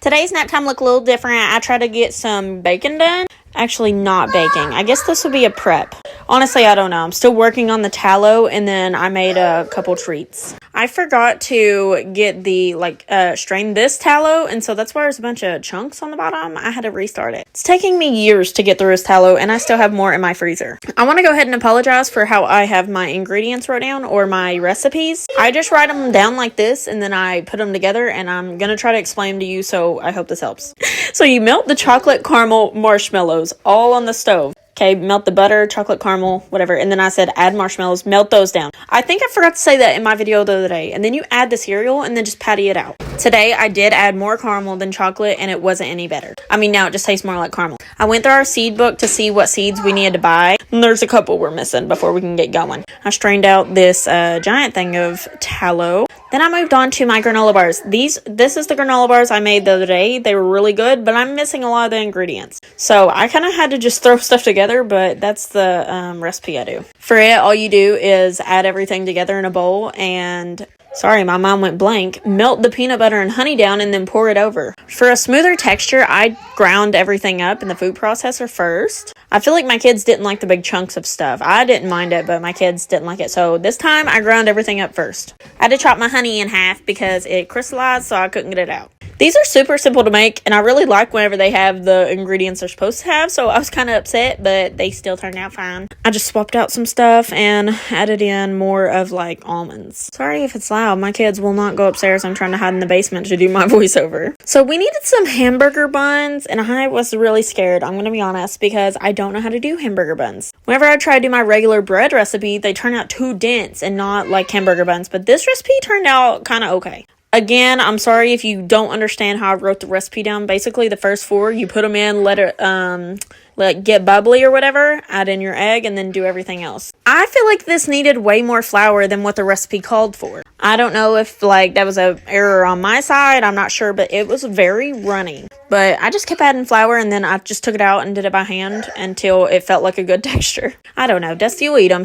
Today's nap time looked a little different. I tried to get some bacon done. Actually, not baking. I guess this would be a prep. Honestly, I don't know. I'm still working on the tallow, and then I made a couple treats. I forgot to get the, strain this tallow, and so that's why there's a bunch of chunks on the bottom. I had to restart it. It's taking me years to get through this tallow, and I still have more in my freezer. I want to go ahead and apologize for how I have my ingredients wrote down, or my recipes. I just write them down like this, and then I put them together, and I'm going to try to explain them to you, so I hope this helps. So you melt the chocolate caramel marshmallows all on the stove. Okay, melt the butter, chocolate caramel, whatever. And then I said add marshmallows, melt those down. I think I forgot to say that in my video the other day. And then you add the cereal and then just patty it out. Today, I did add more caramel than chocolate and it wasn't any better. I mean, now it just tastes more like caramel. I went through our seed book to see what seeds we needed to buy. And there's a couple we're missing before we can get going. I strained out this giant thing of tallow. Then I moved on to my granola bars. This is the granola bars I made the other day. They were really good, but I'm missing a lot of the ingredients. So I kind of had to just throw stuff together, but that's the recipe I do. For it, all you do is add everything together in a bowl and... Sorry, my mind went blank. Melt the peanut butter and honey down and then pour it over. For a smoother texture, I ground everything up in the food processor first. I feel like my kids didn't like the big chunks of stuff. I didn't mind it, but my kids didn't like it. So this time, I ground everything up first. I had to chop my honey in half because it crystallized, so I couldn't get it out. These are super simple to make, and I really like whenever they have the ingredients they're supposed to have, so I was kind of upset, but they still turned out fine. I just swapped out some stuff and added in more of, almonds. Sorry if it's loud. My kids will not go upstairs. I'm trying to hide in the basement to do my voiceover. So we needed some hamburger buns, and I was really scared, I'm going to be honest, because I don't know how to do hamburger buns. Whenever I try to do my regular bread recipe, they turn out too dense and not like hamburger buns, but this recipe turned out kind of okay. Again, I'm sorry if you don't understand how I wrote the recipe down. Basically, the first four, you put them in, let it get bubbly or whatever, add in your egg, and then do everything else. I feel like this needed way more flour than what the recipe called for. I don't know if, that was an error on my side. I'm not sure, but it was very runny. But I just kept adding flour, and then I just took it out and did it by hand until it felt like a good texture. I don't know. Dusty will eat them.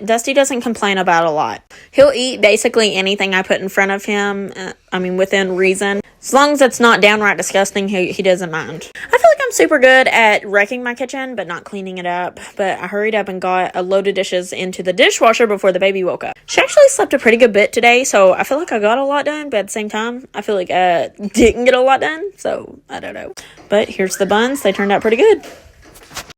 Dusty doesn't complain about a lot. He'll eat basically anything I put in front of him, within reason. As long as it's not downright disgusting, he doesn't mind. I feel like I'm super good at wrecking my kitchen, but not cleaning it up. But I hurried up and got a load of dishes into the dishwasher before the baby woke up. She actually slept a pretty good bit today, so I feel like I got a lot done, but at the same time, I feel like I didn't get a lot done, so I don't know. But here's the buns. They turned out pretty good.